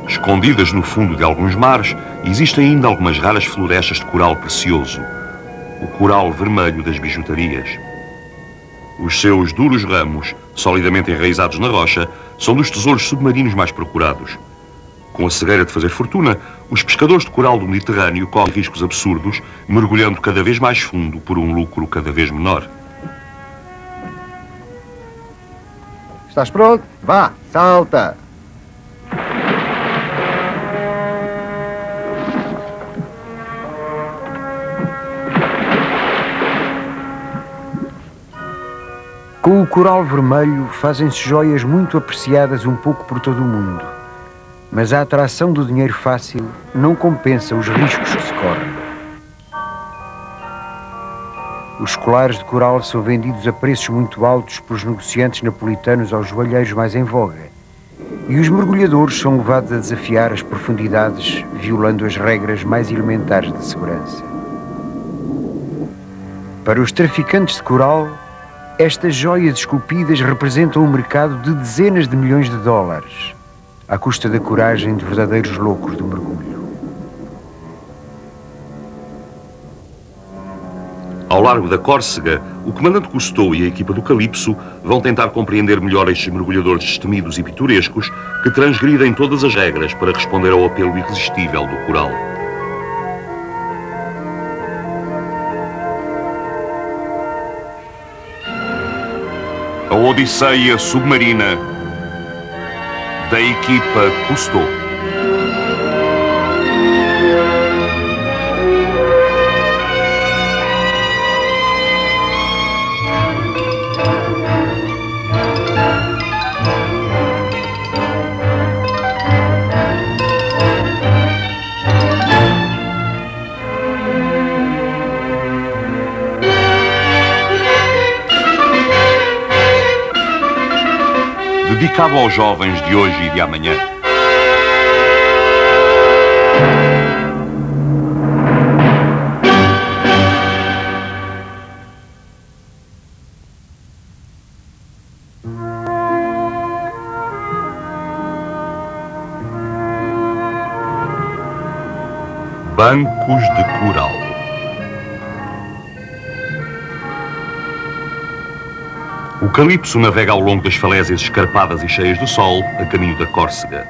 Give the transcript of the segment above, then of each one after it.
Escondidas no fundo de alguns mares, existem ainda algumas raras florestas de coral precioso, o coral vermelho das bijutarias. Os seus duros ramos, solidamente enraizados na rocha, são dos tesouros submarinos mais procurados. Com a cegueira de fazer fortuna, os pescadores de coral do Mediterrâneo correm riscos absurdos, mergulhando cada vez mais fundo por um lucro cada vez menor. Estás pronto? Vá, salta! Com o coral vermelho fazem-se joias muito apreciadas um pouco por todo o mundo. Mas a atração do dinheiro fácil não compensa os riscos que se correm. Os colares de coral são vendidos a preços muito altos pelos negociantes napolitanos aos joalheiros mais em voga. E os mergulhadores são levados a desafiar as profundidades, violando as regras mais elementares de segurança. Para os traficantes de coral, estas joias esculpidas representam um mercado de dezenas de milhões de dólares, à custa da coragem de verdadeiros loucos do mergulho. Ao largo da Córcega, o comandante Cousteau e a equipa do Calypso vão tentar compreender melhor estes mergulhadores destemidos e pitorescos que transgridem todas as regras para responder ao apelo irresistível do coral. A Odisseia Submarina da equipa Cousteau. Dedicado aos jovens de hoje e de amanhã. Bancos de coral. O Calypso navega ao longo das falésias escarpadas e cheias de sol, a caminho da Córcega.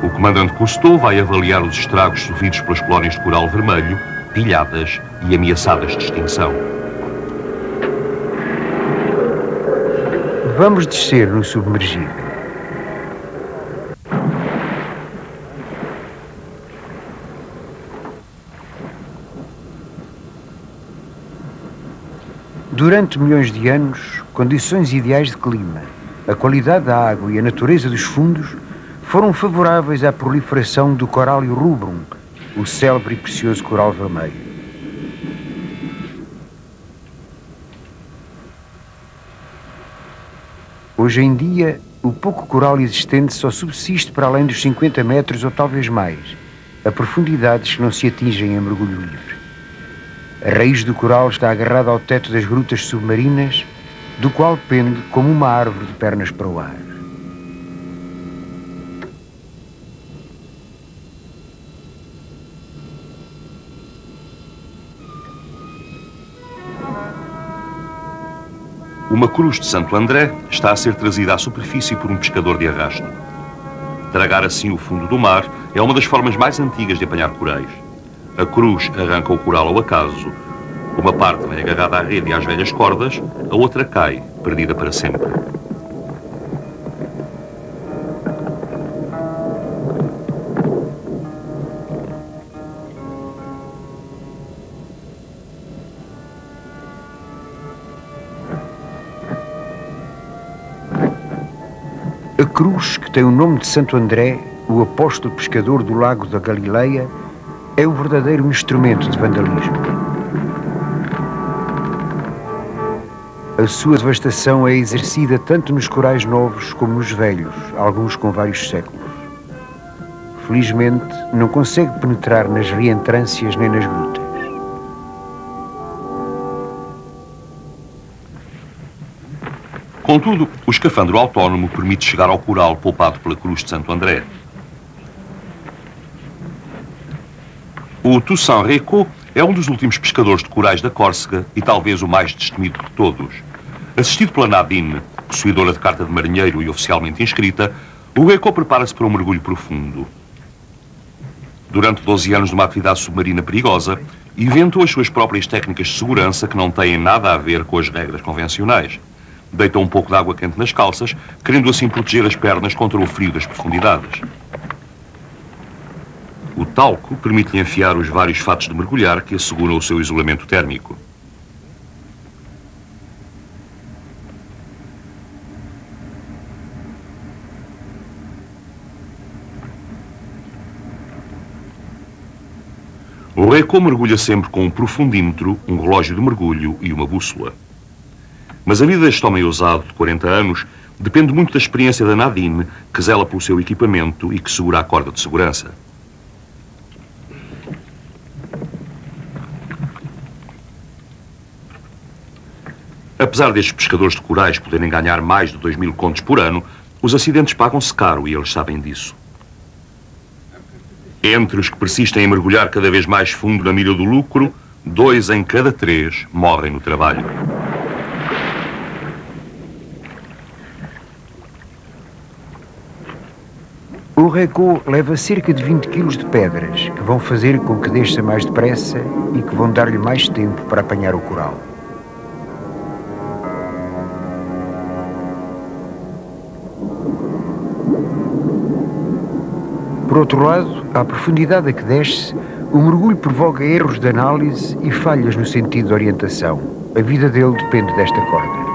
O comandante Cousteau vai avaliar os estragos sofridos pelas colónias de coral vermelho, pilhadas e ameaçadas de extinção. Vamos descer no submergível. Durante milhões de anos, condições ideais de clima, a qualidade da água e a natureza dos fundos foram favoráveis à proliferação do Corallium rubrum, o célebre e precioso coral vermelho. Hoje em dia, o pouco coral existente só subsiste para além dos 50 metros ou talvez mais, a profundidades que não se atingem em mergulho livre. A raiz do coral está agarrada ao teto das grutas submarinas, do qual pende como uma árvore de pernas para o ar. Uma cruz de Santo André está a ser trazida à superfície por um pescador de arrasto. Tragar assim o fundo do mar é uma das formas mais antigas de apanhar corais. A cruz arranca o coral ao acaso. Uma parte vem agarrada à rede e às velhas cordas, a outra cai, perdida para sempre. A cruz, que tem o nome de Santo André, o apóstolo pescador do lago da Galileia, é o verdadeiro instrumento de vandalismo. A sua devastação é exercida tanto nos corais novos como nos velhos, alguns com vários séculos. Felizmente, não consegue penetrar nas reentrâncias nem nas grutas. Contudo, o escafandro autónomo permite chegar ao coral poupado pela Cruz de Santo André. O Toussaint Récaud é um dos últimos pescadores de corais da Córcega e talvez o mais destemido de todos. Assistido pela Nadine, possuidora de carta de marinheiro e oficialmente inscrita, o Récaud prepara-se para um mergulho profundo. Durante 12 anos de uma atividade submarina perigosa, inventou as suas próprias técnicas de segurança que não têm nada a ver com as regras convencionais. Deita um pouco de água quente nas calças, querendo assim proteger as pernas contra o frio das profundidades. O talco permite-lhe enfiar os vários fatos de mergulhar que asseguram o seu isolamento térmico. O Récaud mergulha sempre com um profundímetro, um relógio de mergulho e uma bússola. Mas a vida deste homem ousado, de 40 anos, depende muito da experiência da Nadine, que zela pelo seu equipamento e que segura a corda de segurança. Apesar destes pescadores de corais poderem ganhar mais de 2.000 contos por ano, os acidentes pagam-se caro e eles sabem disso. Entre os que persistem em mergulhar cada vez mais fundo na mira do lucro, 2 em cada 3 morrem no trabalho. O Récaud leva cerca de 20 quilos de pedras, que vão fazer com que desça mais depressa e que vão dar-lhe mais tempo para apanhar o coral. Por outro lado, à profundidade a que desce, o mergulho provoca erros de análise e falhas no sentido de orientação. A vida dele depende desta corda.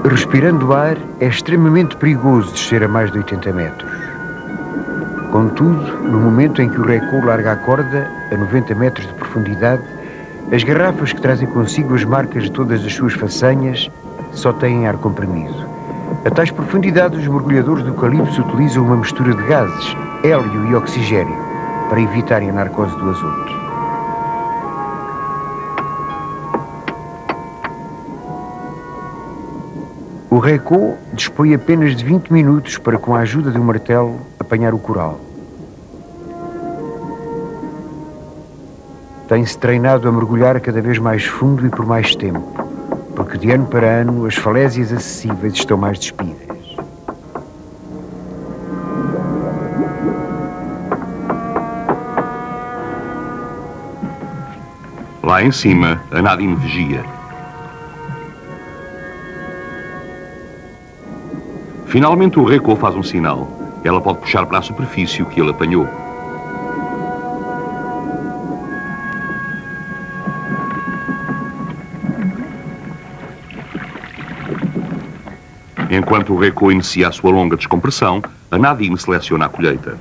Respirando ar, é extremamente perigoso descer a mais de 80 metros. Contudo, no momento em que o Récaud larga a corda, a 90 metros de profundidade, as garrafas que trazem consigo as marcas de todas as suas façanhas só têm ar comprimido. A tais profundidades, os mergulhadores do Calypso utilizam uma mistura de gases, hélio e oxigênio, para evitarem a narcose do azoto. O Récaud dispõe apenas de 20 minutos para, com a ajuda de um martelo, apanhar o coral. Tem-se treinado a mergulhar cada vez mais fundo e por mais tempo, porque de ano para ano as falésias acessíveis estão mais despidas. Lá em cima, a Nadine vigia. Finalmente o Récaud faz um sinal. Ela pode puxar para a superfície o que ele apanhou. Enquanto o Récaud inicia a sua longa descompressão, a Nadine seleciona a colheita.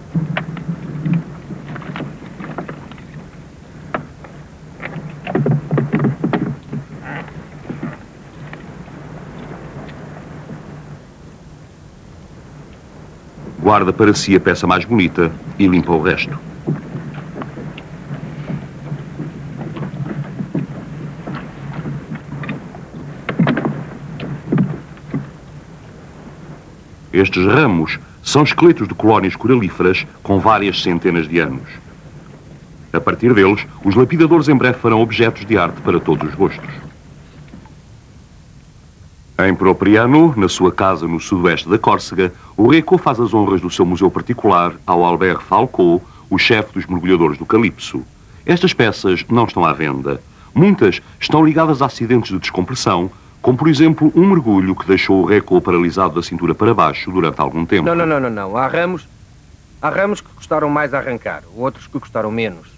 Guarda para si a peça mais bonita e limpa o resto. Estes ramos são esqueletos de colónias coralíferas com várias centenas de anos. A partir deles, os lapidadores em breve farão objetos de arte para todos os gostos. Em Propriano, na sua casa no sudoeste da Córcega, o Récaud faz as honras do seu museu particular ao Albert Falcot, o chefe dos mergulhadores do Calypso. Estas peças não estão à venda. Muitas estão ligadas a acidentes de descompressão, como por exemplo um mergulho que deixou o Récaud paralisado da cintura para baixo durante algum tempo. Não. Há ramos que custaram mais a arrancar, outros que custaram menos.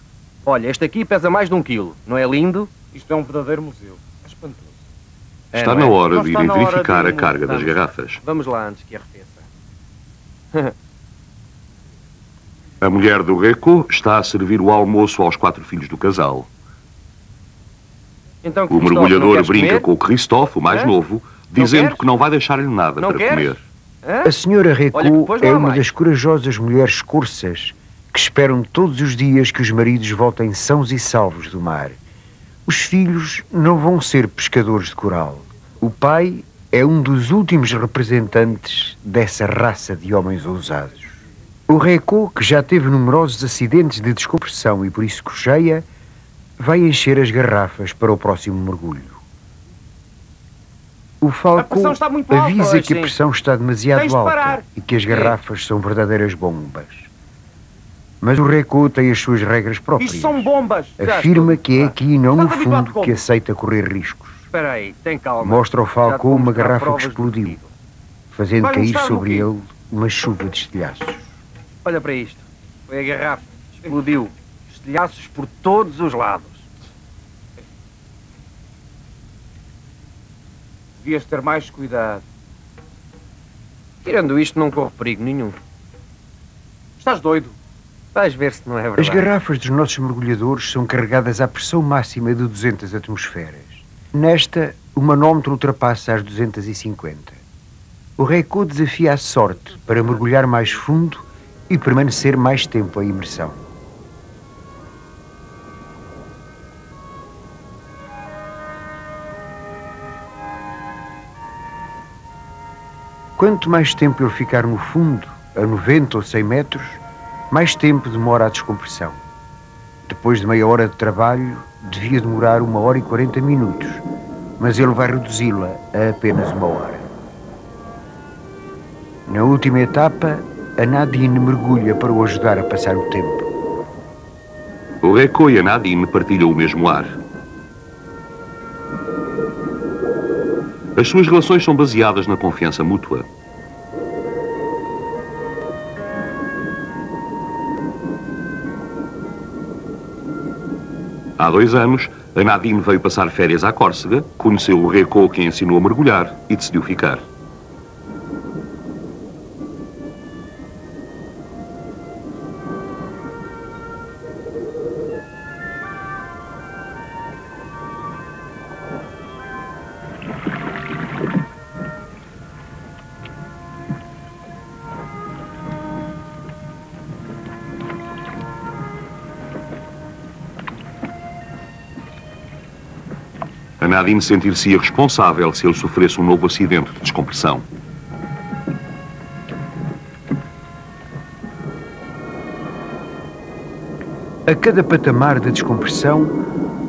Olha, este aqui pesa mais de 1 quilo, não é lindo? Isto é um verdadeiro museu. É espantoso. Está na hora de ir verificar a carga das garrafas. Vamos lá antes que arrefeça. A mulher do Récaud está a servir o almoço aos 4 filhos do casal. Então, o mergulhador brinca com o Christophe, o mais novo, dizendo que não vai deixar-lhe nada para comer. A senhora Récaud é uma das corajosas mulheres corças que que esperam todos os dias que os maridos voltem sãos e salvos do mar. Os filhos não vão ser pescadores de coral. O pai é um dos últimos representantes dessa raça de homens ousados. O Recco, que já teve numerosos acidentes de descompressão e por isso cocheia, vai encher as garrafas para o próximo mergulho. O Falco avisa alta, que a pressão está demasiado alta parar. e que as garrafas são verdadeiras bombas. Mas o Recco tem as suas regras próprias. Isto são bombas. Afirma que é aqui e não no Estás habituado fundo como? que aceita correr riscos. Espera aí, tem calma. Mostra ao Já te Falco vou uma mostrar garrafa que provas do explodiu, pedido. fazendo Vai cair mostrar-me sobre o quê? ele uma chuva de estilhaços. Olha para isto. Foi a garrafa. Explodiu. Estilhaços por todos os lados. Devias ter mais cuidado. Tirando isto, não corre perigo nenhum. Estás doido? Vais ver se não é verdade. As garrafas dos nossos mergulhadores são carregadas à pressão máxima de 200 atmosferas. Nesta, o manómetro ultrapassa as 250. O Recco desafia a sorte para mergulhar mais fundo e permanecer mais tempo em imersão. Quanto mais tempo ele ficar no fundo, a 90 ou 100 metros, mais tempo demora a descompressão. Depois de meia hora de trabalho, devia demorar 1 hora e 40 minutos, mas ele vai reduzi-la a apenas 1 hora. Na última etapa, a Nadine mergulha para o ajudar a passar o tempo. O Recco e a Nadine partilham o mesmo ar. As suas relações são baseadas na confiança mútua. Há 2 anos, a Nadine veio passar férias à Córcega, conheceu o Recco, que a ensinou a mergulhar, e decidiu ficar. A Nadine sentir-se-ia responsável se ele sofresse um novo acidente de descompressão. A cada patamar da descompressão,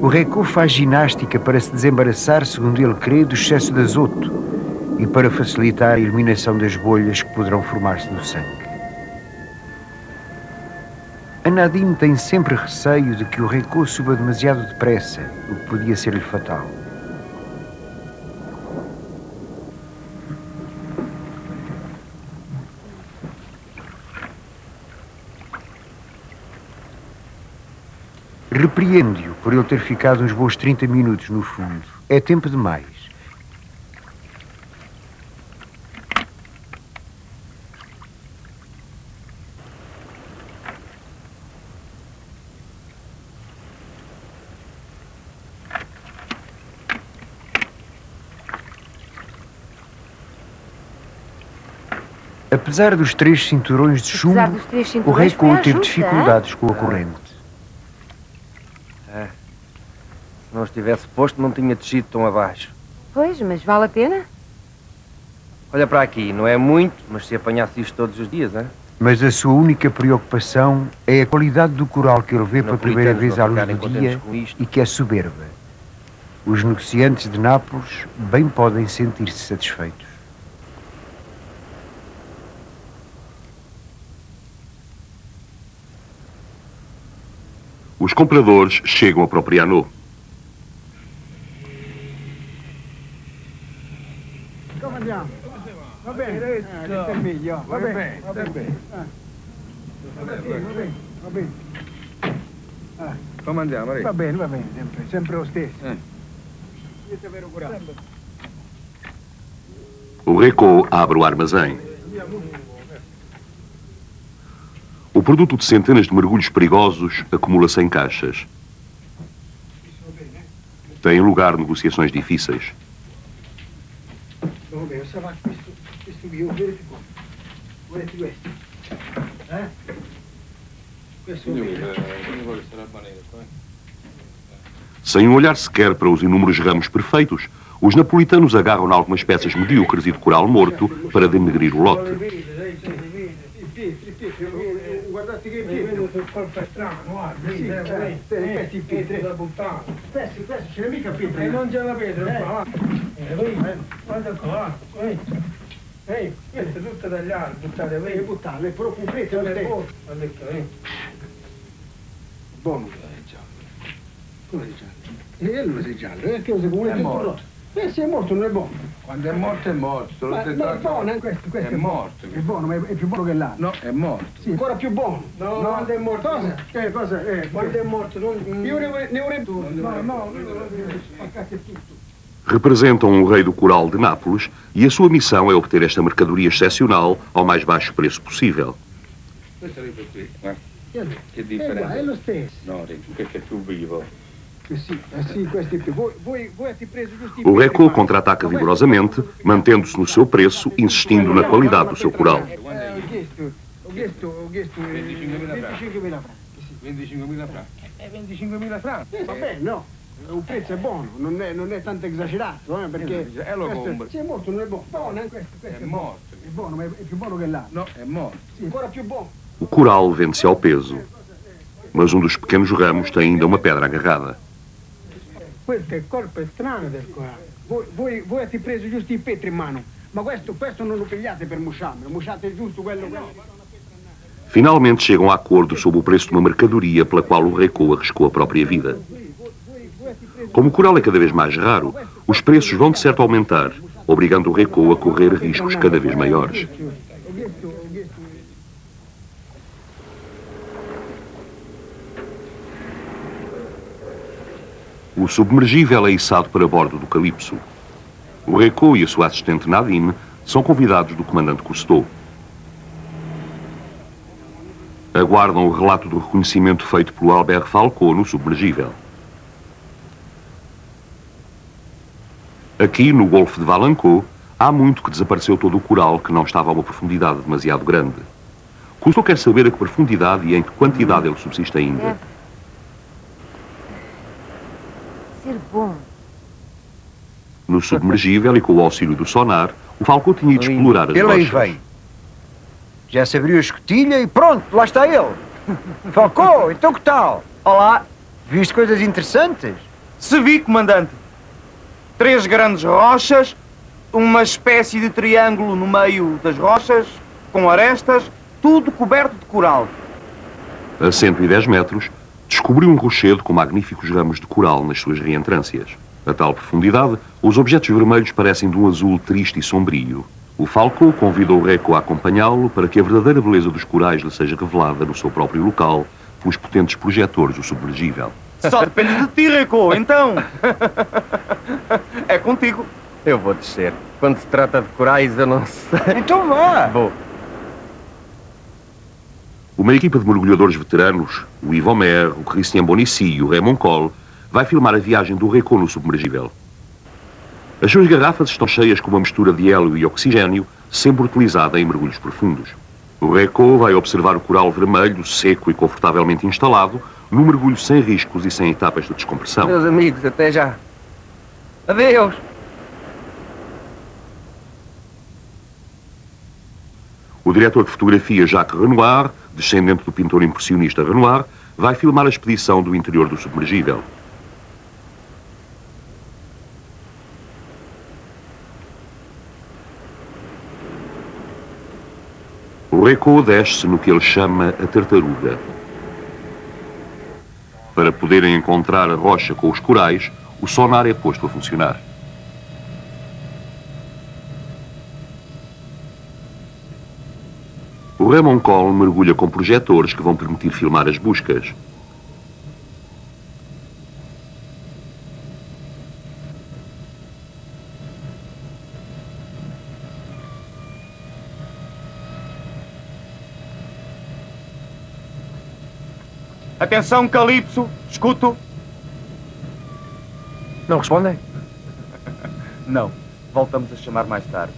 o Recco faz ginástica para se desembaraçar, segundo ele crê, do excesso de azoto e para facilitar a eliminação das bolhas que poderão formar-se no sangue. A Nadine tem sempre receio de que o Recco suba demasiado depressa, o que podia ser-lhe fatal. Repreende-o por ele ter ficado uns bons 30 minutos no fundo. É tempo demais. Apesar dos 3 cinturões de chumbo, o Recco teve dificuldades com a corrente. Se não estivesse posto, não tinha descido tão abaixo. Pois, mas vale a pena? Olha para aqui, não é muito, mas se apanhasse isto todos os dias, hein? Mas a sua única preocupação é a qualidade do coral que ele vê pela primeira vez à luz do dia e que é soberba. Os negociantes de Nápoles bem podem sentir-se satisfeitos. Os compradores chegam a Propriano. Come andiamo? Va bene, questo è meglio. Va bene, va bene. Va bene. Come andiamo, Re? Va bene, sempre lo stesso. Dovete avere curato. O Recco abre o armazém. O produto de centenas de mergulhos perigosos acumula-se em caixas. Têm lugar negociações difíceis. Va bene, sta va, questo qui, vedete qua. Vedete questo? Sem um olhar sequer para os inúmeros ramos perfeitos, os napolitanos agarram algumas peças medíocres e de coral morto para denegrir o lote. Guardate che pietro. Colpa strana, guarda. Questi pietri da buttare. Questi ce n'è mica pietra. Non c'è la pietra qua. Guarda qua. Queste tutte tagliate, buttate qui. Buttarle, però con pietra non è. Buono. Come è giallo? Non è giallo, che lo vuole tutto. Se è morto non è buono. Quando è morto. Ma è buono, questo è morto. È buono, ma è più buono che l'altro. No, è morto. Sì, ancora più buono. No, quando è morto. Cosa? Cosa? Quando è morto non... Io ne vorrei tutto. No, spaccate tutto. Representam o rei do coral de Nápoles e a sua missão é obter esta mercadoria excepcional ao mais baixo preço possível. Questo è qui, guarda. Che differenza. È lo stesso. No, questo è più vivo. Sì, questo è più. Voi avete preso giusto O Recco contra-ataca vigorosamente, mantendo-se no seu preço, insistindo na qualidade do seu coral. Ho chiesto 25.000 franchi. 25.000 franchi. 25.000 franchi. Va bene, no. Un prezzo è buono, non è tanto esagerato, perché se è morto non è buono. Buono, questo è morto. È buono, ma è più buono che l'altro. No, è morto. Sì, ancora più buono. O coral vende-se ao peso, mas dos pequenos ramos tem ainda uma pedra agarrada. Questa è colpa strana del corallo. Voi avete preso giusto i petri in mano, ma questo non lo pigliate per musciarlo, musciate giusto quello. Finalmente chegam a acordo sobre o preço de uma mercadoria pela qual o Recco arriscou a própria vida. Como o coral é cada vez mais raro, os preços vão de certo aumentar, obrigando o Recco a correr riscos cada vez maiores. O submergível é içado para bordo do Calypso. O Recco e a sua assistente Nadine são convidados do comandante Cousteau. Aguardam o relato do reconhecimento feito pelo Albert Falcot no submergível. Aqui, no Golfo de Valencourt, há muito que desapareceu todo o coral que não estava a uma profundidade demasiado grande. Cousteau quer saber a que profundidade e em que quantidade ele subsiste ainda. Ser bom. No submergível e com o auxílio do sonar, o Falcot tinha ido explorar as Ele aí rochas. vem. Já se abriu a escotilha e pronto, lá está ele. Falcot, então que tal? Olá. Viste coisas interessantes? Se vi, comandante. 3 grandes rochas, uma espécie de triângulo no meio das rochas, com arestas, tudo coberto de coral. A 110 metros, descobriu um rochedo com magníficos ramos de coral nas suas reentrâncias. A tal profundidade, os objetos vermelhos parecem de um azul triste e sombrio. O Falcot convida o Recco a acompanhá-lo para que a verdadeira beleza dos corais lhe seja revelada no seu próprio local pelos potentes projetores do submergível. Só depende de ti, Recco, então. É contigo. Eu vou descer. Quando se trata de corais, eu não sei. Então vá. Vou. Uma equipa de mergulhadores veteranos, o Yves Omer, o Christian Bonici e o Raymond Cole, vai filmar a viagem do Recco no submergível. As suas garrafas estão cheias com uma mistura de hélio e oxigênio, sempre utilizada em mergulhos profundos. O Recco vai observar o coral vermelho, seco e confortavelmente instalado, num mergulho sem riscos e sem etapas de descompressão. Meus amigos, até já. Adeus. O diretor de fotografia Jacques Renoir, descendente do pintor impressionista Renoir, vai filmar a expedição do interior do submergível. O Recco desce no que ele chama a tartaruga. Para poderem encontrar a rocha com os corais, o sonar é posto a funcionar. O Raymond Cole mergulha com projetores que vão permitir filmar as buscas. Atenção, Calypso. Escuto. Não respondem? Não. Voltamos a chamar mais tarde.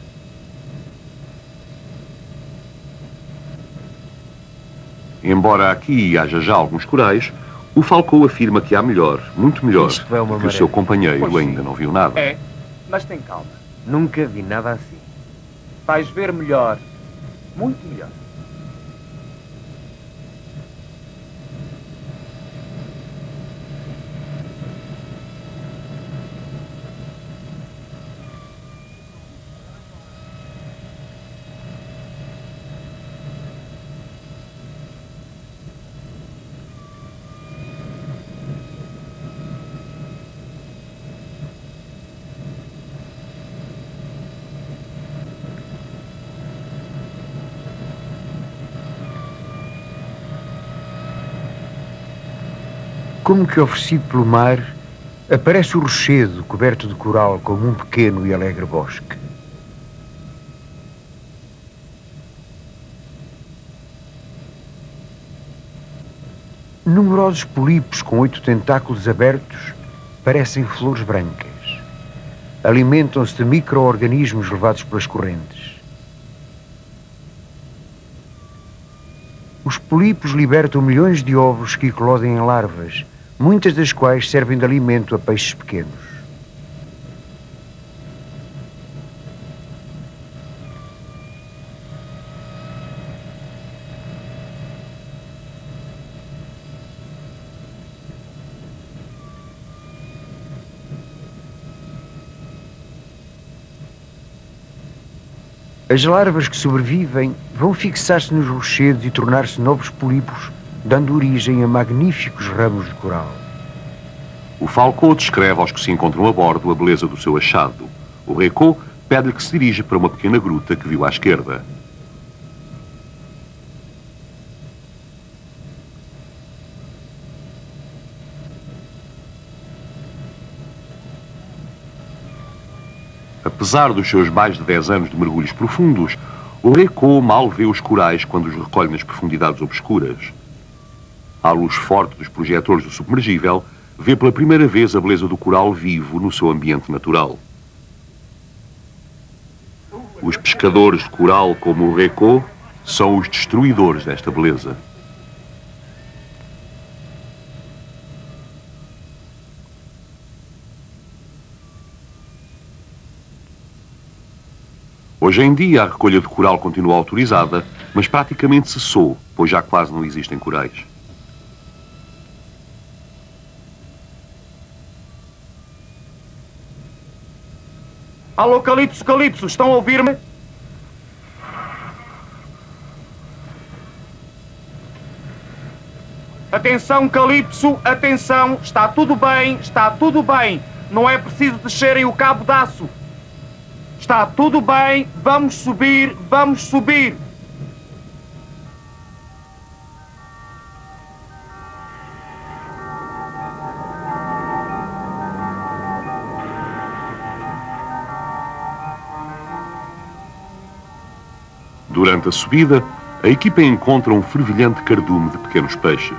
Embora aqui haja já alguns corais, o Falcão afirma que há melhor, muito melhor, Isto é uma que o seu maravilha. companheiro ainda não viu nada. É, mas tem calma. Nunca vi nada assim. Vais ver melhor. Muito melhor. Como que oferecido pelo mar, aparece o rochedo coberto de coral como um pequeno e alegre bosque. Numerosos polipos com 8 tentáculos abertos parecem flores brancas. Alimentam-se de micro-organismos levados pelas correntes. Os polipos libertam milhões de ovos que eclodem em larvas, muitas das quais servem de alimento a peixes pequenos. As larvas que sobrevivem vão fixar-se nos rochedos e tornar-se novos polipos, dando origem a magníficos ramos de coral. O Falcão descreve aos que se encontram a bordo a beleza do seu achado. O Recô pede-lhe que se dirija para uma pequena gruta que viu à esquerda. Apesar dos seus mais de 10 anos de mergulhos profundos, o Recô mal vê os corais quando os recolhe nas profundidades obscuras. À luz forte dos projetores do submergível, vê pela primeira vez a beleza do coral vivo no seu ambiente natural. Os pescadores de coral como o Recô são os destruidores desta beleza. Hoje em dia, a recolha de coral continua autorizada, mas praticamente cessou, pois já quase não existem corais. Alô, Calipso, Calipso, estão a ouvir-me? Atenção, Calipso, atenção, está tudo bem, não é preciso descerem o cabo de aço. Está tudo bem, vamos subir, vamos subir. Durante a subida, a equipa encontra um fervilhante cardume de pequenos peixes.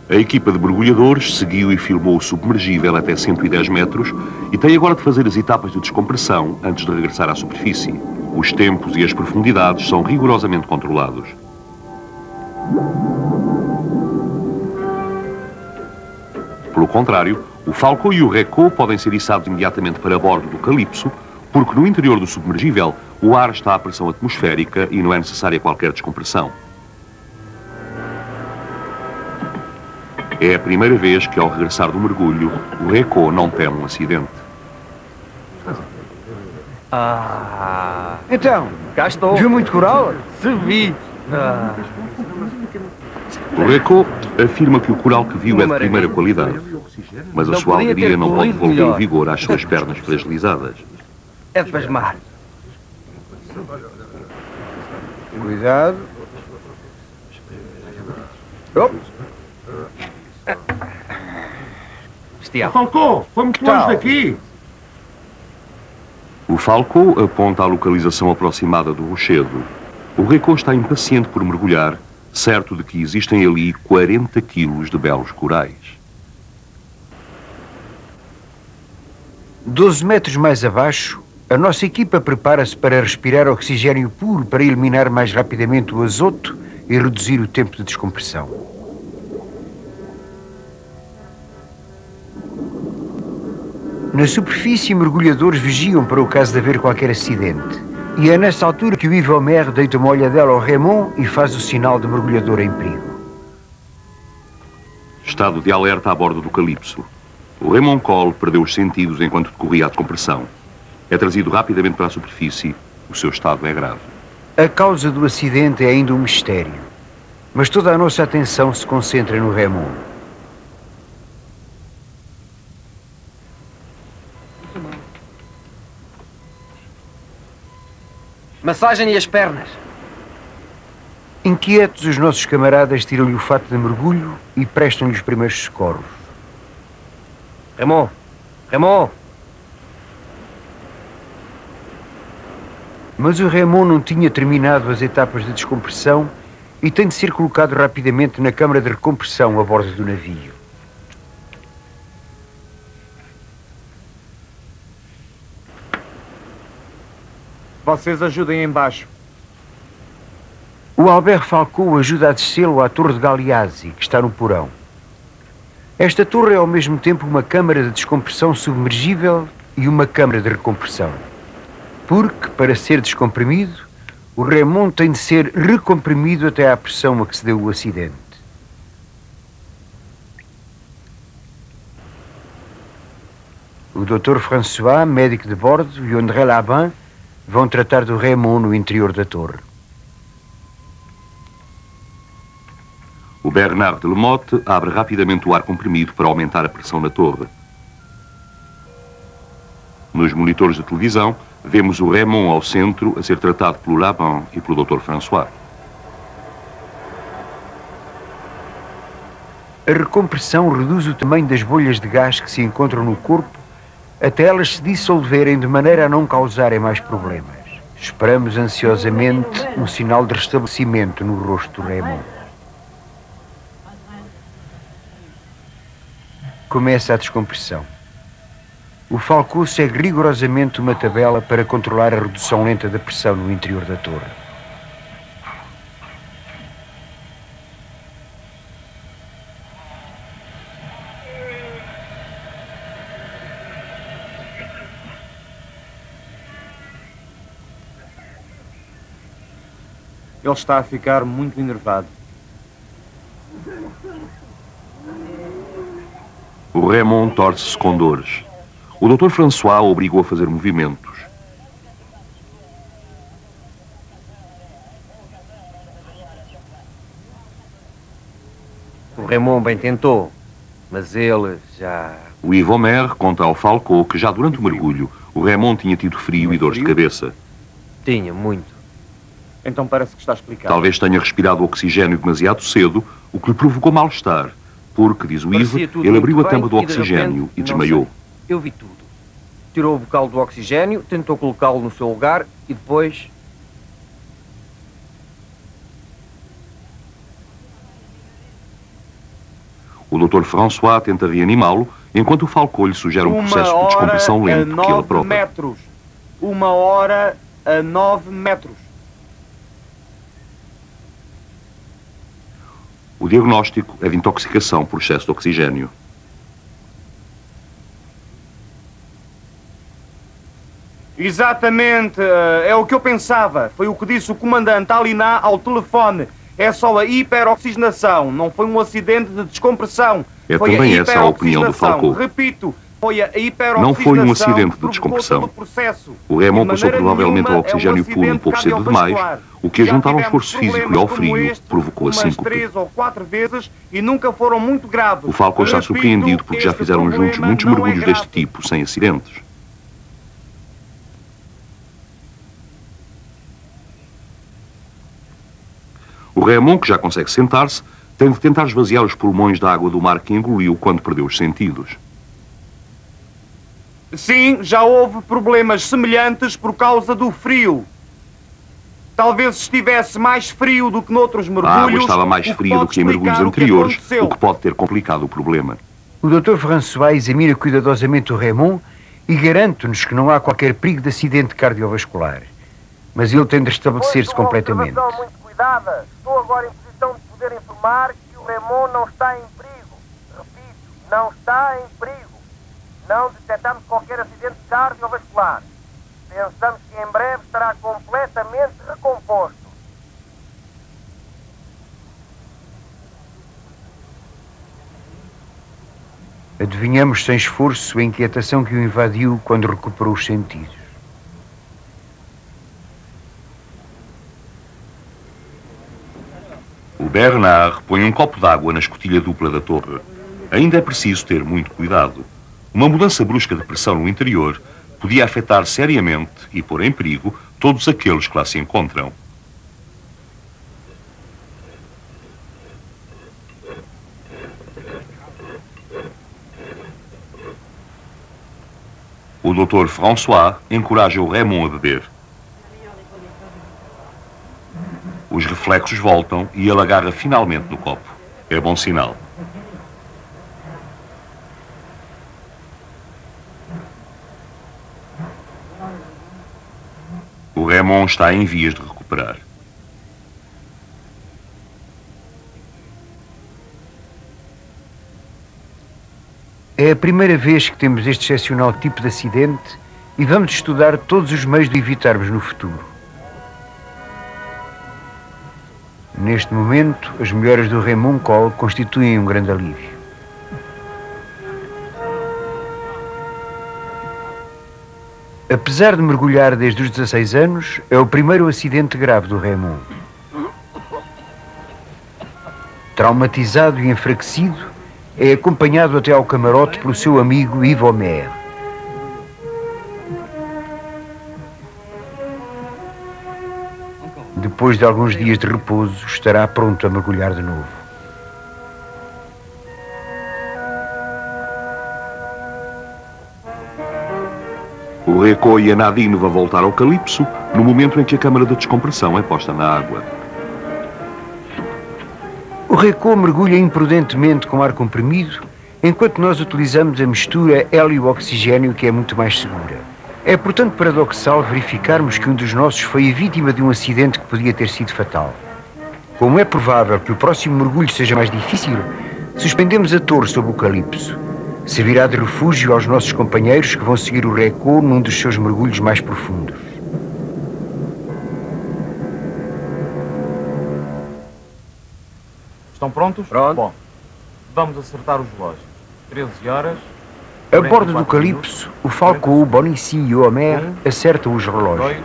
A equipa de mergulhadores seguiu e filmou o submergível até 110 metros e tem agora de fazer as etapas de descompressão antes de regressar à superfície. Os tempos e as profundidades são rigorosamente controlados. Pelo contrário, o Falcão e o Recô podem ser içados imediatamente para bordo do Calipso, porque no interior do submergível o ar está à pressão atmosférica e não é necessária qualquer descompressão. É a primeira vez que, ao regressar do mergulho, o Recô não teme um acidente. Então, Cá estou. viu muito coral? Se vi. O Recô afirma que o coral que viu é de primeira qualidade, mas a sua alegria não pode devolver o vigor às suas pernas fragilizadas. É de pasmar. Cuidado. Falcão, foi muito longe daqui. O Falcão aponta a localização aproximada do rochedo. O Recô está impaciente por mergulhar, certo de que existem ali 40 quilos de belos corais. 12 metros mais abaixo, a nossa equipa prepara-se para respirar oxigênio puro para eliminar mais rapidamente o azoto e reduzir o tempo de descompressão. Na superfície, mergulhadores vigiam para o caso de haver qualquer acidente. E é nessa altura que o Yves Omer deita uma olhadela ao Raymond e faz o sinal de mergulhador em perigo. Estado de alerta a bordo do Calypso. O Raymond Cole perdeu os sentidos enquanto decorria a descompressão. É trazido rapidamente para a superfície. O seu estado é grave. A causa do acidente é ainda um mistério, mas toda a nossa atenção se concentra no Raymond. Massagem e as pernas. Inquietos, os nossos camaradas tiram-lhe o fato de mergulho e prestam-lhe os primeiros socorros. Raymond! Raymond! Mas o Raymond não tinha terminado as etapas de descompressão e tem de ser colocado rapidamente na câmara de recompressão a bordo do navio. Vocês ajudem embaixo. O Albert Falcou ajuda a descê-lo à torre de Galeazzi, que está no porão. Esta torre é ao mesmo tempo uma câmara de descompressão submergível e uma câmara de recompressão. Porque, para ser descomprimido, o Raymond tem de ser recomprimido até à pressão a que se deu o acidente. O Dr. François, médico de bordo, e o André Labin vão tratar do Raymond no interior da torre. O Bernard de Lamotte abre rapidamente o ar comprimido para aumentar a pressão na torre. Nos monitores de televisão, vemos o Raymond ao centro a ser tratado pelo Labin e pelo Dr. François. A recompressão reduz o tamanho das bolhas de gás que se encontram no corpo até elas se dissolverem de maneira a não causarem mais problemas. Esperamos ansiosamente um sinal de restabelecimento no rosto do Raymond. Começa a descompressão. O Falcou segue rigorosamente uma tabela para controlar a redução lenta da pressão no interior da torre. Ele está a ficar muito enervado. O Raymond torce-se com dores. O Dr. François o obrigou a fazer movimentos. O Raymond bem tentou, mas ele já... O Yves Omer conta ao Falcou que já durante o mergulho, o Raymond tinha tido frio e dores de cabeça. Tinha, muito. Então parece que está explicado. Talvez tenha respirado oxigênio demasiado cedo, o que lhe provocou mal-estar, porque, diz o Yves, ele abriu a tampa do oxigênio e desmaiou. Eu vi tudo. Tirou o bocal do oxigênio, tentou colocá-lo no seu lugar e depois... O Dr. François tenta reanimá-lo, enquanto o Falcou lhe sugere um processo de descompressão lento que ele aprova. 1 hora a 9 metros. O diagnóstico é de intoxicação por excesso de oxigênio. Exatamente, é o que eu pensava. Foi o que disse o comandante Aliná ao telefone. É só a hiperoxigenação, não foi um acidente de descompressão. É foi também essa a opinião do Falcou. Repito, foi a hiperoxigenação. Não foi um acidente de descompressão. O Raymond passou provavelmente ao oxigênio puro um pouco cedo demais, o que, a juntar ao esforço físico e ao frio, provocou a síncope. 3 ou 4 vezes e nunca foram muito graves. O Falcou está surpreendido porque já fizeram juntos muitos mergulhos deste tipo, sem acidentes. O Raymond, que já consegue sentar-se, tem de tentar esvaziar os pulmões da água do mar que engoliu quando perdeu os sentidos. Sim, já houve problemas semelhantes por causa do frio. Talvez estivesse mais frio do que noutros mergulhos. A água estava mais fria do que em mergulhos anteriores, o que pode ter complicado o problema. O Dr. François examina cuidadosamente o Raymond E garanto-nos que não há qualquer perigo de acidente cardiovascular. Mas ele tem de restabelecer-se completamente. Uma observação muito cuidada. Estou agora em posição de poder informar que o Raymond não está em perigo. Repito, não está em perigo. Não detectamos qualquer acidente cardiovascular. Pensamos que em breve estará completamente recomposto. Adivinhamos sem esforço a inquietação que o invadiu quando recuperou os sentidos. O Bernard põe um copo d'água na escotilha dupla da torre. Ainda é preciso ter muito cuidado. Uma mudança brusca de pressão no interior podia afetar seriamente e pôr em perigo todos aqueles que lá se encontram. O Dr. François encoraja o Raymond a beber. Os reflexos voltam e ele agarra finalmente no copo. É bom sinal. O Raymond está em vias de recuperar. É a primeira vez que temos este excepcional tipo de acidente e vamos estudar todos os meios de evitarmos no futuro. Neste momento, as melhoras do Raymond Cole constituem um grande alívio. Apesar de mergulhar desde os 16 anos, é o primeiro acidente grave do Raymond. Traumatizado e enfraquecido, é acompanhado até ao camarote pelo seu amigo Yves Omer. Depois de alguns dias de repouso, estará pronto a mergulhar de novo. O Reco e a Nadine vão voltar ao Calypso no momento em que a câmara de descompressão é posta na água. O Reco mergulha imprudentemente com ar comprimido, enquanto nós utilizamos a mistura hélio-oxigênio, que é muito mais segura. É, portanto, paradoxal verificarmos que um dos nossos foi a vítima de um acidente que podia ter sido fatal. Como é provável que o próximo mergulho seja mais difícil, suspendemos a torre sob o Calypso. Servirá de refúgio aos nossos companheiros que vão seguir o Reco num dos seus mergulhos mais profundos. Estão prontos? Pronto. Bom, vamos acertar os relógios. 13 horas. A bordo do Calypso, o Falco, Bonici e o Homer acertam os relógios. 2.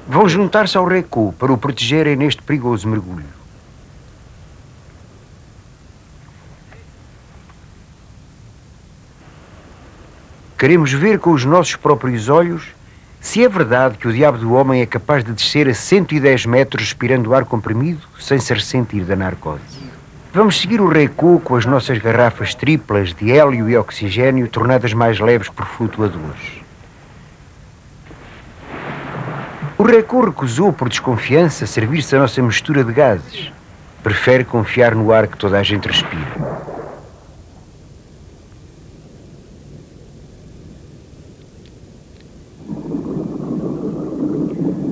Vão juntar-se ao Reco para o protegerem neste perigoso mergulho. Queremos ver com os nossos próprios olhos se é verdade que o diabo do homem é capaz de descer a 110 metros respirando ar comprimido sem se ressentir da narcose. Vamos seguir o Reco com as nossas garrafas triplas de hélio e oxigênio tornadas mais leves por flutuadores. O Reco recusou por desconfiança servir-se da nossa mistura de gases. Prefere confiar no ar que toda a gente respira.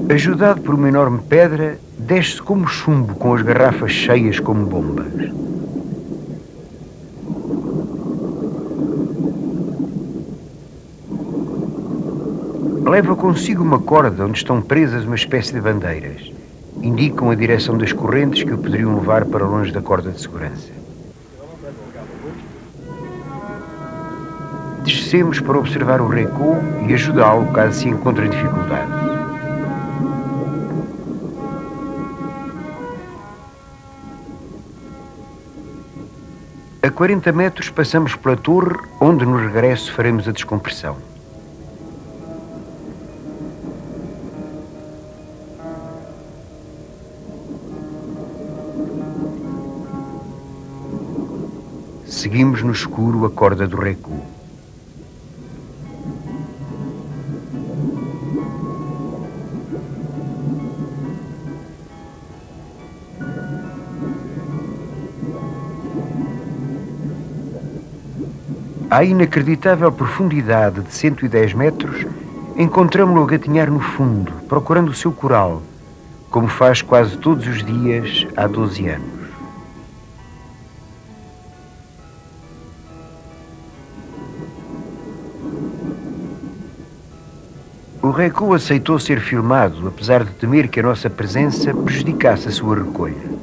Ajudado por uma enorme pedra, desce como chumbo com as garrafas cheias como bombas. Leva consigo uma corda onde estão presas uma espécie de bandeiras. Indicam a direção das correntes que o poderiam levar para longe da corda de segurança. Descemos para observar o Reco e ajudá-lo caso se encontre em dificuldades. A 40 metros passamos pela torre, onde no regresso faremos a descompressão. Seguimos no escuro a corda do Reco. À inacreditável profundidade de 110 metros, encontramo-lo a gatinhar no fundo, procurando o seu coral, como faz quase todos os dias há 12 anos. O Reco aceitou ser filmado, apesar de temer que a nossa presença prejudicasse a sua recolha.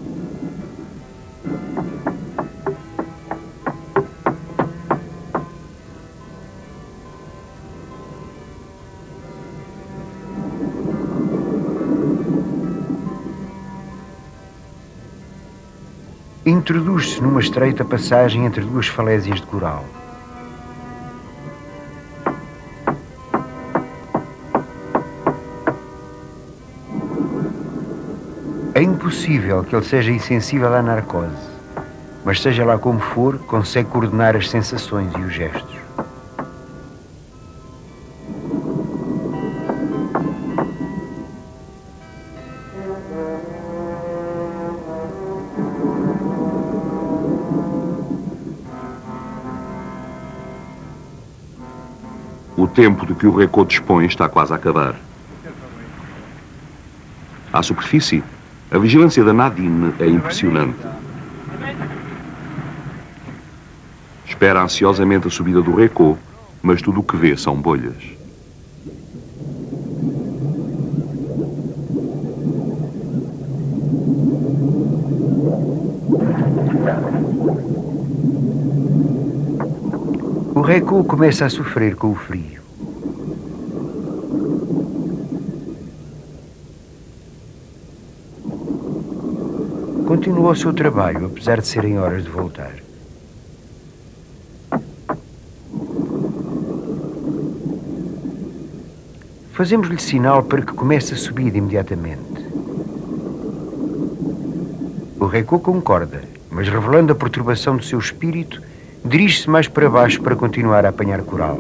Introduz-se numa estreita passagem entre duas falésias de coral. É impossível que ele seja insensível à narcose, mas seja lá como for, consegue coordenar as sensações e os gestos. O tempo de que o Reco dispõe está quase a acabar. À superfície, a vigilância da Nadine é impressionante. Espera ansiosamente a subida do Reco, mas tudo o que vê são bolhas. O Reco começa a sofrer com o frio. Continua o seu trabalho, apesar de serem horas de voltar. Fazemos-lhe sinal para que comece a subir imediatamente. O Reco concorda, mas revelando a perturbação do seu espírito, dirige-se mais para baixo para continuar a apanhar coral.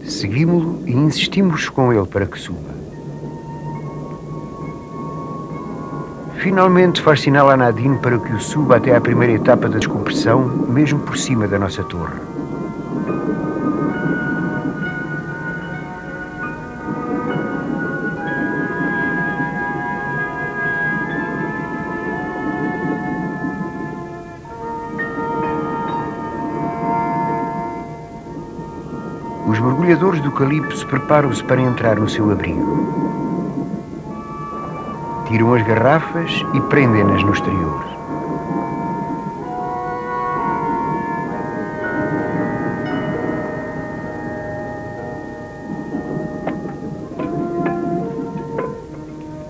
Seguimos-lo e insistimos com ele para que suba. Finalmente faz sinal a Nadine para que o suba até à primeira etapa da descompressão, mesmo por cima da nossa torre. Os mergulhadores do Calypso preparam-se para entrar no seu abrigo. Tiram as garrafas e prendem-nas no exterior.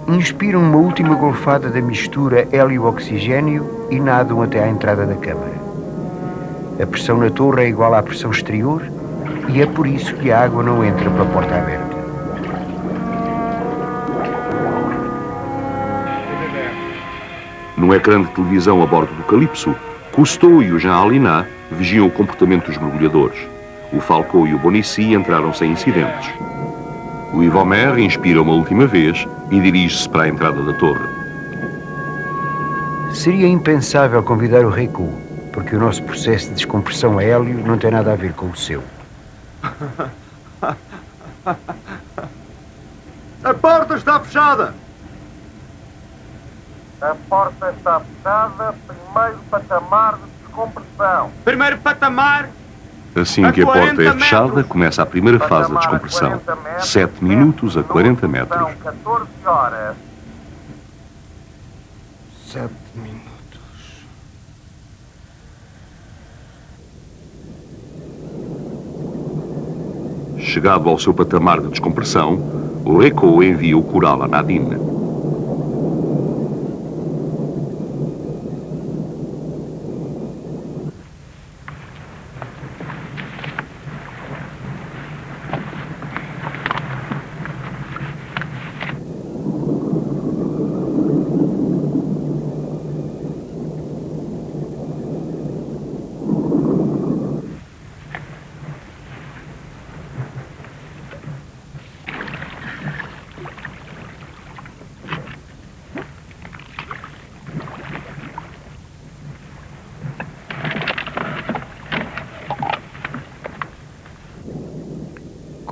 Inspiram uma última golfada da mistura hélio-oxigênio e nadam até à entrada da câmara. A pressão na torre é igual à pressão exterior e é por isso que a água não entra pela porta aberta. No ecrã de televisão a bordo do Calypso, Cousteau e o Jean Alinat vigiam o comportamento dos mergulhadores. O Falcão e o Bonici entraram sem incidentes. O Yvomer inspira uma última vez e dirige-se para a entrada da torre. Seria impensável convidar o Reco, porque o nosso processo de descompressão a hélio não tem nada a ver com o seu. A porta está fechada! A porta está fechada, primeiro patamar de descompressão. Primeiro patamar. Assim que a porta é fechada, começa a primeira fase da descompressão. 7 minutos a 40 metros. São 14 horas. 7 minutos. Chegado ao seu patamar de descompressão, o Reco envia o coral a Nadine.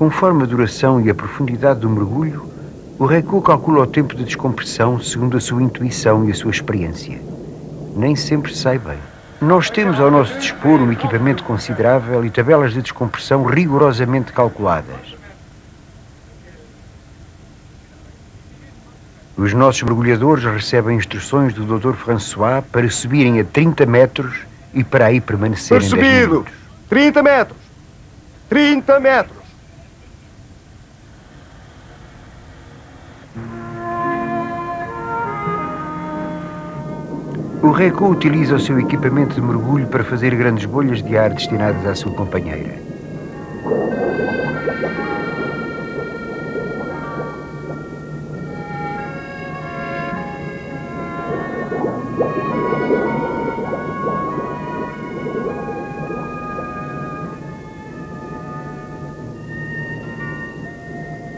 Conforme a duração e a profundidade do mergulho, o Reco calcula o tempo de descompressão segundo a sua intuição e a sua experiência. Nem sempre sai bem. Nós temos ao nosso dispor um equipamento considerável e tabelas de descompressão rigorosamente calculadas. Os nossos mergulhadores recebem instruções do Dr. François para subirem a 30 metros e para aí permanecerem 10 Percebido! minutos. 30 metros! 30 metros! O Reco utiliza o seu equipamento de mergulho para fazer grandes bolhas de ar destinadas à sua companheira.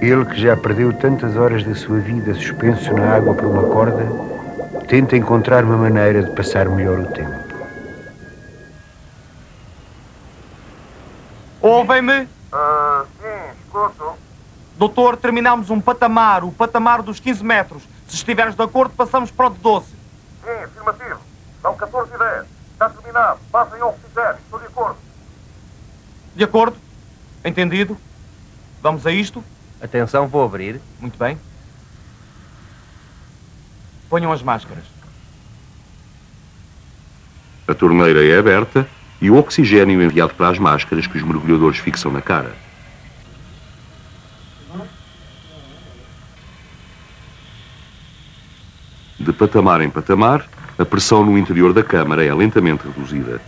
Ele, que já perdeu tantas horas da sua vida suspenso na água por uma corda, tenta encontrar uma maneira de passar melhor o tempo. Ouvem-me? Sim, escuto. Doutor, terminamos um patamar, o patamar dos 15 metros. Se estiveres de acordo, passamos para o de 12. Sim, afirmativo. São 14 e 10. Está terminado. Passem ao que quiserem. Estou de acordo. De acordo? Entendido? Vamos a isto? Atenção, vou abrir. Muito bem. Ponham as máscaras. A torneira é aberta e o oxigênio enviado para as máscaras que os mergulhadores fixam na cara. De patamar em patamar, a pressão no interior da câmara é lentamente reduzida.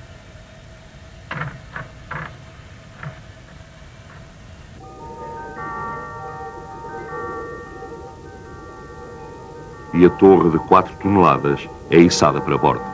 E a torre de 4 toneladas é içada para bordo.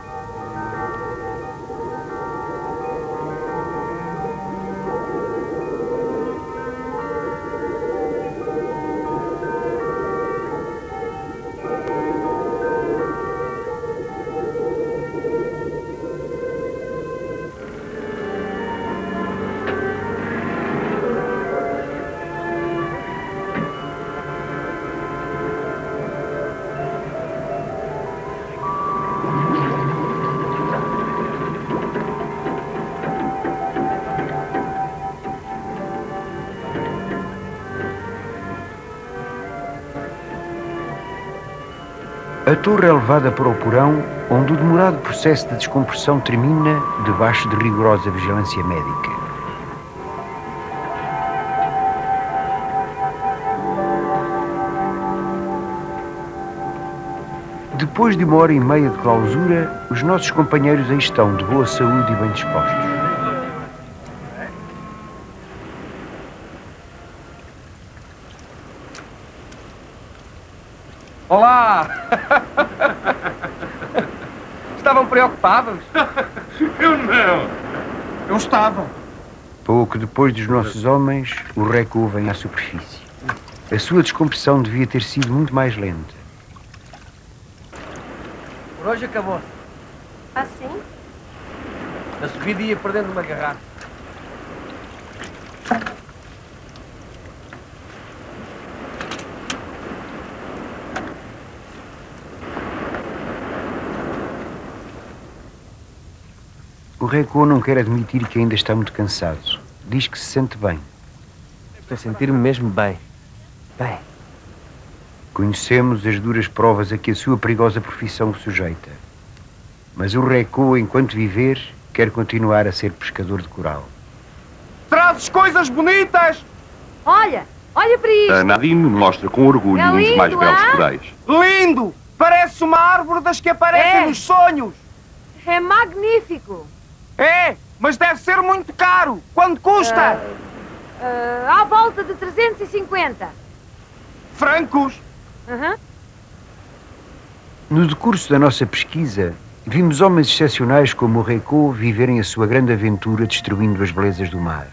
A torre é levada para o porão, onde o demorado processo de descompressão termina debaixo de rigorosa vigilância médica. Depois de 1h30 de clausura, os nossos companheiros aí estão de boa saúde e bem dispostos. Olá! Estavam preocupados? Eu não. Eu estava. Pouco depois dos nossos homens, o Reco vem à superfície. A sua descompressão devia ter sido muito mais lenta. Por hoje acabou. Assim? Na subida ia perdendo uma garrafa. O Reco não quer admitir que ainda está muito cansado. Diz que se sente bem. Estou a sentir-me mesmo bem. Bem. Conhecemos as duras provas a que a sua perigosa profissão o sujeita. Mas o Reco, enquanto viver, quer continuar a ser pescador de coral. Trazes coisas bonitas! Olha para isto. A Nadine mostra com orgulho É um dos mais lindo, belos ah? corais. Lindo! Parece uma árvore das que aparecem É. nos sonhos. É magnífico. É, mas deve ser muito caro. Quanto custa? À volta de 350. Francos? Uhum. No decurso da nossa pesquisa, vimos homens excepcionais como o Reco viverem a sua grande aventura destruindo as belezas do mar.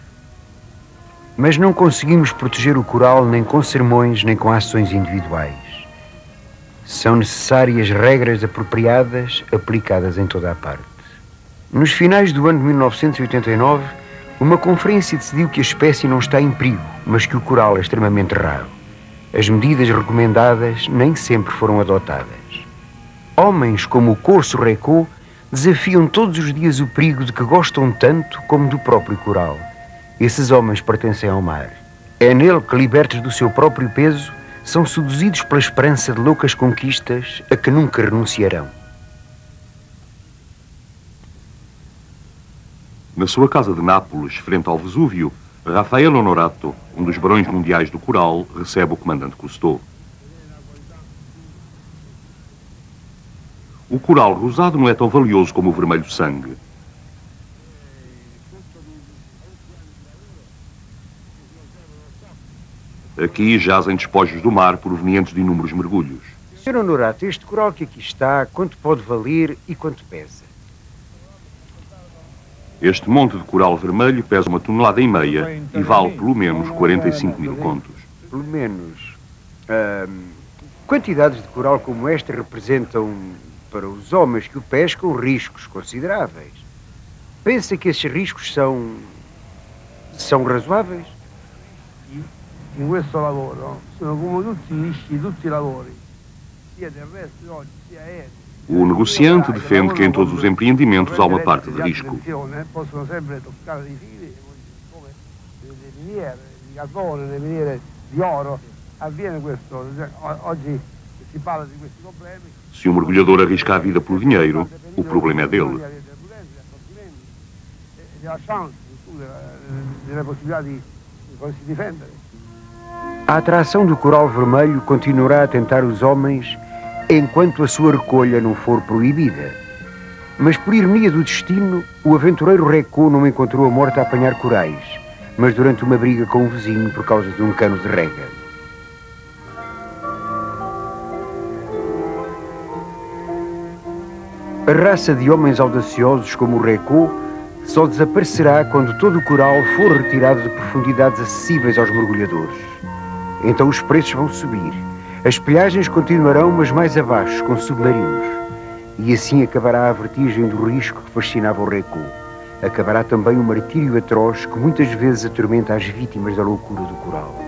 Mas não conseguimos proteger o coral nem com sermões nem com ações individuais. São necessárias regras apropriadas aplicadas em toda a parte. Nos finais do ano de 1989, Uma conferência decidiu que a espécie não está em perigo, mas que o coral é extremamente raro. As medidas recomendadas nem sempre foram adotadas. Homens como o corso recô desafiam todos os dias o perigo de que gostam tanto como do próprio coral. Esses homens pertencem ao mar. É nele que, libertos do seu próprio peso, são seduzidos pela esperança de loucas conquistas a que nunca renunciarão. Na sua casa de Nápoles, frente ao Vesúvio, Rafael Honorato, um dos barões mundiais do coral, recebe o comandante Cousteau. O coral rosado não é tão valioso como o vermelho sangue. Aqui jazem despojos do mar provenientes de inúmeros mergulhos. Sr. Honorato, este coral que aqui está, quanto pode valer e quanto pesa? Este monte de coral vermelho pesa 1,5 toneladas e vale pelo menos 45 mil contos. Pelo menos. Quantidades de coral como esta representam, para os homens que o pescam, riscos consideráveis. Pensa que esses riscos são razoáveis? In questo lavoro sono come tutti i rischi, tutti i lavori, sia terrestri oggi, sia aerei. O negociante defende que em todos os empreendimentos há uma parte de risco. Possono sempre toccare dei fili, come le miniere di carbone, le miniere di oro, avviene questo. Oggi si parla di questi problemi. Se o mergulhador arrisca a vida pelo dinheiro, o problema é dele. Della chance, delle possibilità di si difendere. A atração do coral vermelho continuará a tentar os homens enquanto a sua recolha não for proibida. Mas por ironia do destino, o aventureiro Recô não encontrou a morte a apanhar corais, mas durante uma briga com um vizinho por causa de um cano de rega. A raça de homens audaciosos como o Recô só desaparecerá quando todo o coral for retirado de profundidades acessíveis aos mergulhadores. Então os preços vão subir. As pilhagens continuarão, mas mais abaixo, com submarinos. E assim acabará a vertigem do risco que fascinava o Recô. Acabará também o martírio atroz que muitas vezes atormenta as vítimas da loucura do coral.